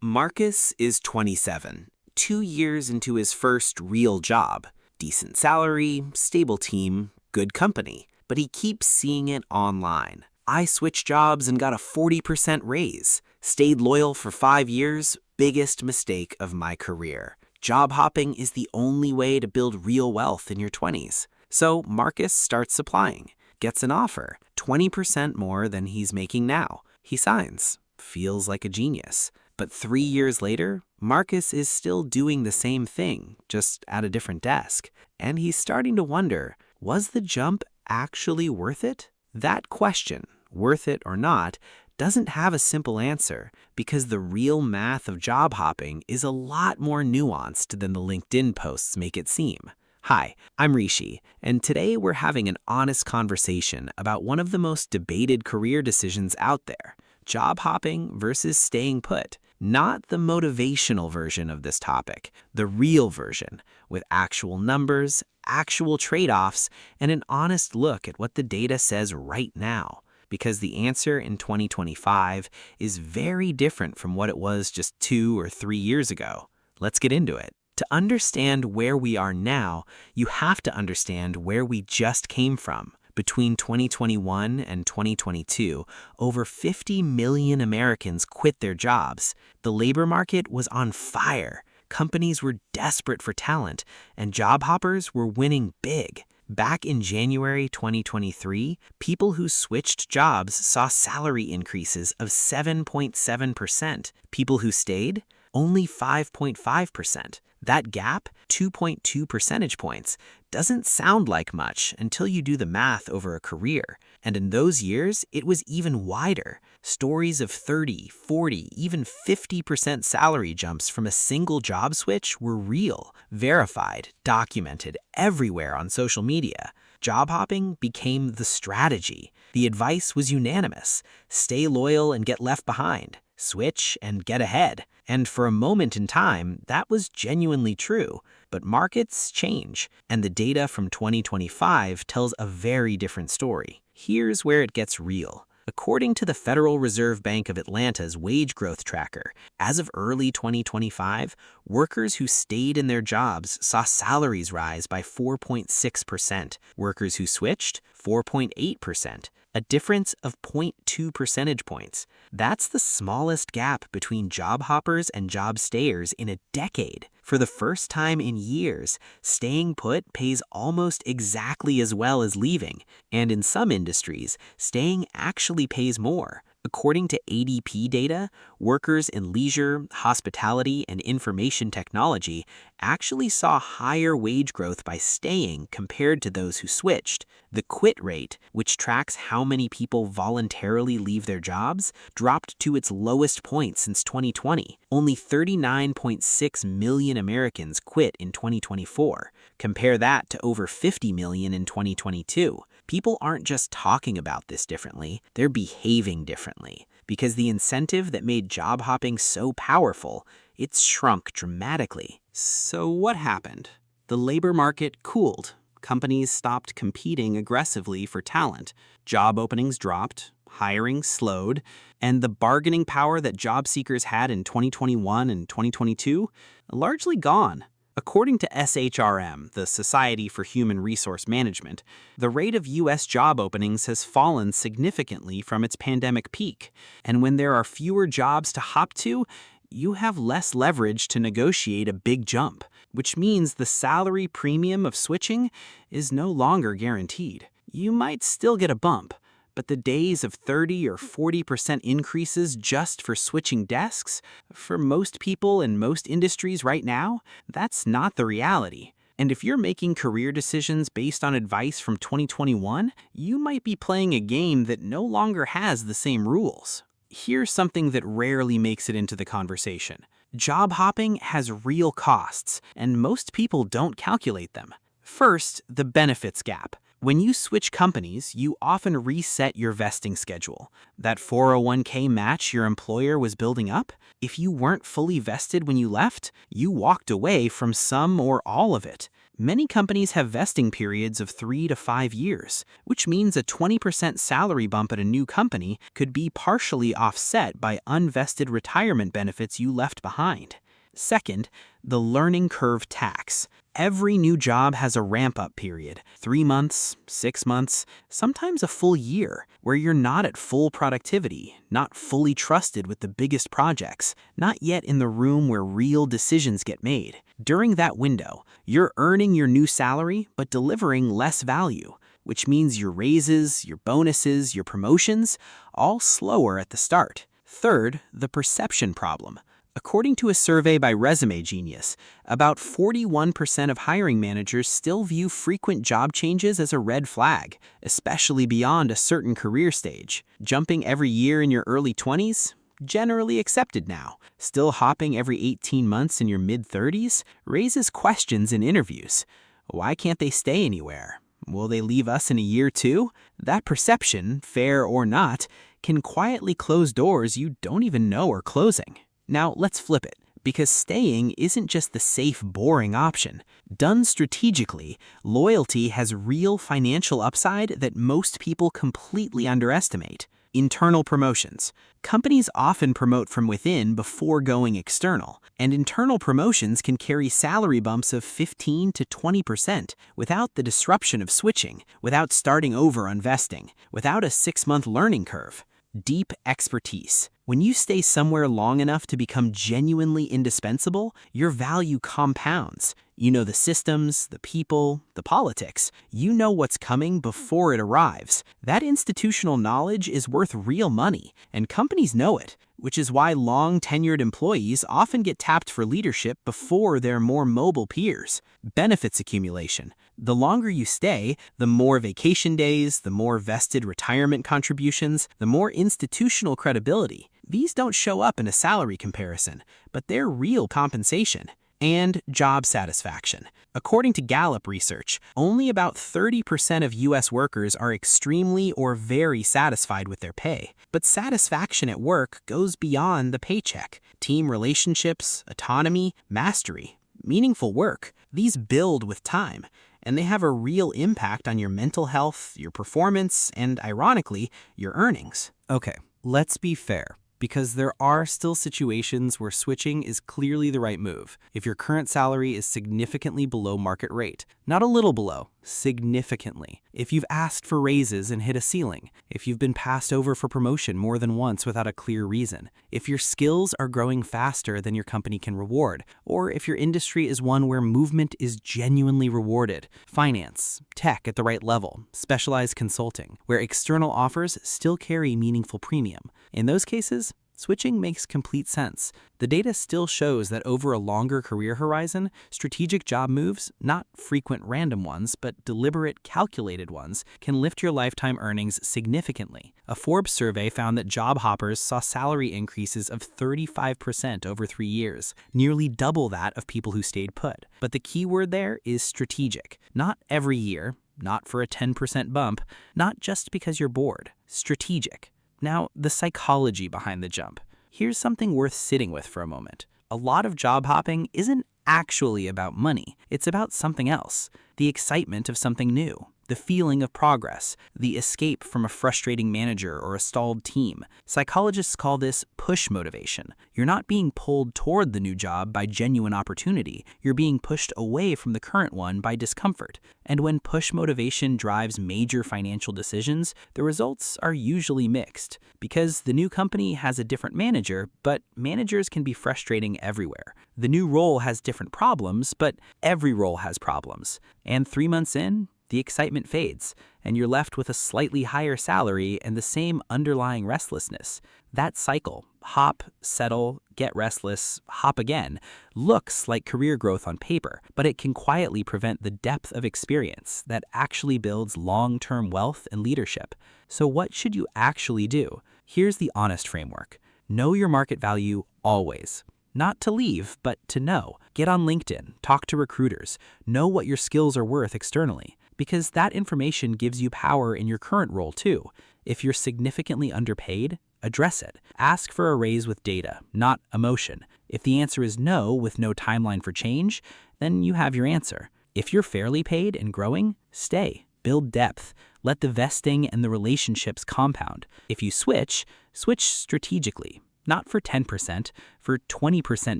Marcus is 27, 2 years into his first real job. Decent salary, stable team, good company. But he keeps seeing it online. I switched jobs and got a 40% raise. Stayed loyal for 5 years, biggest mistake of my career. Job hopping is the only way to build real wealth in your 20s. So Marcus starts applying, gets an offer, 20% more than he's making now. He signs, feels like a genius. But 3 years later, Marcus is still doing the same thing, just at a different desk. And he's starting to wonder, was the jump actually worth it? That question, worth it or not, doesn't have a simple answer because the real math of job hopping is a lot more nuanced than the LinkedIn posts make it seem. Hi, I'm Rishi, and today we're having an honest conversation about one of the most debated career decisions out there, job hopping versus staying put. Not the motivational version of this topic, the real version, with actual numbers, actual trade-offs, and an honest look at what the data says right now. Because the answer in 2025 is very different from what it was just 2 or 3 years ago. Let's get into it. To understand where we are now, you have to understand where we just came from. Between 2021 and 2022, over 50 million Americans quit their jobs. The labor market was on fire. Companies were desperate for talent, and job hoppers were winning big. Back in January 2023, people who switched jobs saw salary increases of 7.7%. People who stayed, only 5.5%. That gap, 2.2 percentage points, doesn't sound like much until you do the math over a career. And in those years, it was even wider. Stories of 30, 40, even 50% salary jumps from a single job switch were real, verified, documented everywhere on social media. Job hopping became the strategy. The advice was unanimous. Stay loyal and get left behind. Switch and get ahead. And for a moment in time, that was genuinely true. But markets change, and the data from 2025 tells a very different story. Here's where it gets real. According to the Federal Reserve Bank of Atlanta's wage growth tracker, as of early 2025, workers who stayed in their jobs saw salaries rise by 4.6%. Workers who switched, 4.8%. A difference of 0.2 percentage points. That's the smallest gap between job hoppers and job stayers in a decade. For the first time in years, staying put pays almost exactly as well as leaving, and in some industries, staying actually pays more. According to ADP data, workers in leisure, hospitality, and information technology actually saw higher wage growth by staying compared to those who switched. The quit rate, which tracks how many people voluntarily leave their jobs, dropped to its lowest point since 2020. Only 39.6 million Americans quit in 2024. Compare that to over 50 million in 2022. People aren't just talking about this differently, they're behaving differently. Because the incentive that made job hopping so powerful, it's shrunk dramatically. So what happened? The labor market cooled. Companies stopped competing aggressively for talent. Job openings dropped, hiring slowed, and the bargaining power that job seekers had in 2021 and 2022 largely gone. According to SHRM, the Society for Human Resource Management, the rate of U.S. job openings has fallen significantly from its pandemic peak. And when there are fewer jobs to hop to, you have less leverage to negotiate a big jump, which means the salary premium of switching is no longer guaranteed. You might still get a bump, but the days of 30 or 40% increases just for switching desks, for most people in most industries right now, that's not the reality. And if you're making career decisions based on advice from 2021, you might be playing a game that no longer has the same rules. Here's something that rarely makes it into the conversation. Job hopping has real costs, and most people don't calculate them. First, the benefits gap. When you switch companies, you often reset your vesting schedule. That 401k match your employer was building up, if you weren't fully vested when you left, you walked away from some or all of it. Many companies have vesting periods of 3 to 5 years, which means a 20% salary bump at a new company could be partially offset by unvested retirement benefits you left behind. Second, the learning curve tax. Every new job has a ramp-up period, 3 months, 6 months, sometimes a full year, where you're not at full productivity, not fully trusted with the biggest projects, not yet in the room where real decisions get made. During that window, you're earning your new salary but delivering less value, which means your raises, your bonuses, your promotions, all slower at the start. Third, the perception problem. According to a survey by Resume Genius, about 41% of hiring managers still view frequent job changes as a red flag, especially beyond a certain career stage. Jumping every year in your early 20s? Generally accepted now. Still hopping every 18 months in your mid-30s? Raises questions in interviews. Why can't they stay anywhere? Will they leave us in a year too? That perception, fair or not, can quietly close doors you don't even know are closing. Now, let's flip it, because staying isn't just the safe, boring option. Done strategically, loyalty has real financial upside that most people completely underestimate. Internal promotions. Companies often promote from within before going external, and internal promotions can carry salary bumps of 15 to 20% without the disruption of switching, without starting over on vesting, without a 6-month learning curve. Deep expertise. When you stay somewhere long enough to become genuinely indispensable, your value compounds. You know the systems, the people, the politics. You know what's coming before it arrives. That institutional knowledge is worth real money, and companies know it, which is why long-tenured employees often get tapped for leadership before their more mobile peers. Benefits accumulation. The longer you stay, the more vacation days, the more vested retirement contributions, the more institutional credibility. These don't show up in a salary comparison, but they're real compensation. And job satisfaction. According to Gallup research, only about 30% of U.S. workers are extremely or very satisfied with their pay. But satisfaction at work goes beyond the paycheck. Team relationships, autonomy, mastery, meaningful work, these build with time, and they have a real impact on your mental health, your performance, and ironically, your earnings. Okay, let's be fair. Because there are still situations where switching is clearly the right move if your current salary is significantly below market rate. Not a little below, significantly. If you've asked for raises and hit a ceiling. If you've been passed over for promotion more than once without a clear reason. If your skills are growing faster than your company can reward. Or if your industry is one where movement is genuinely rewarded. Finance, tech at the right level, specialized consulting, where external offers still carry meaningful premium. In those cases, switching makes complete sense. The data still shows that over a longer career horizon, strategic job moves, not frequent random ones, but deliberate, calculated ones, can lift your lifetime earnings significantly. A Forbes survey found that job hoppers saw salary increases of 35% over 3 years, nearly double that of people who stayed put. But the key word there is strategic. Not every year, not for a 10% bump, not just because you're bored. Strategic. Now, the psychology behind the jump. Here's something worth sitting with for a moment. A lot of job hopping isn't actually about money. It's about something else. The excitement of something new. The feeling of progress. The escape from a frustrating manager or a stalled team. Psychologists call this push motivation. You're not being pulled toward the new job by genuine opportunity. You're being pushed away from the current one by discomfort. And when push motivation drives major financial decisions, the results are usually mixed. Because the new company has a different manager, but managers can be frustrating everywhere. The new role has different problems, but every role has problems. And 3 months in, the excitement fades, and you're left with a slightly higher salary and the same underlying restlessness. That cycle, hop, settle, get restless, hop again, looks like career growth on paper, but it can quietly prevent the depth of experience that actually builds long-term wealth and leadership. So what should you actually do? Here's the honest framework. Know your market value always. Not to leave, but to know. Get on LinkedIn, talk to recruiters, know what your skills are worth externally, because that information gives you power in your current role too. If you're significantly underpaid, address it. Ask for a raise with data, not emotion. If the answer is no with no timeline for change, then you have your answer. If you're fairly paid and growing, stay. Build depth. Let the vesting and the relationships compound. If you switch, switch strategically. Not for 10%, for 20%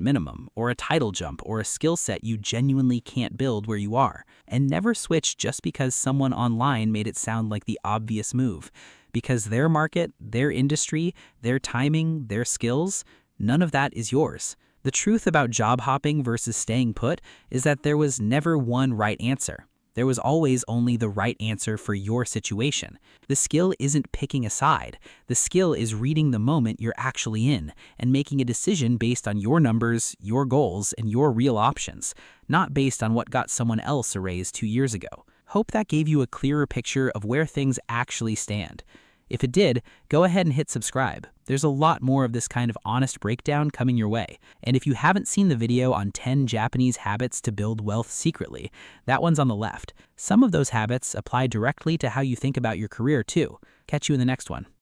minimum, or a title jump, or a skill set you genuinely can't build where you are. And never switch just because someone online made it sound like the obvious move. Because their market, their industry, their timing, their skills, none of that is yours. The truth about job hopping versus staying put is that there was never one right answer. There was always only the right answer for your situation. The skill isn't picking a side. The skill is reading the moment you're actually in and making a decision based on your numbers, your goals, and your real options, not based on what got someone else a raise 2 years ago. Hope that gave you a clearer picture of where things actually stand. If it did, go ahead and hit subscribe. There's a lot more of this kind of honest breakdown coming your way. And if you haven't seen the video on 10 Japanese habits to build wealth secretly, that one's on the left. Some of those habits apply directly to how you think about your career too. Catch you in the next one.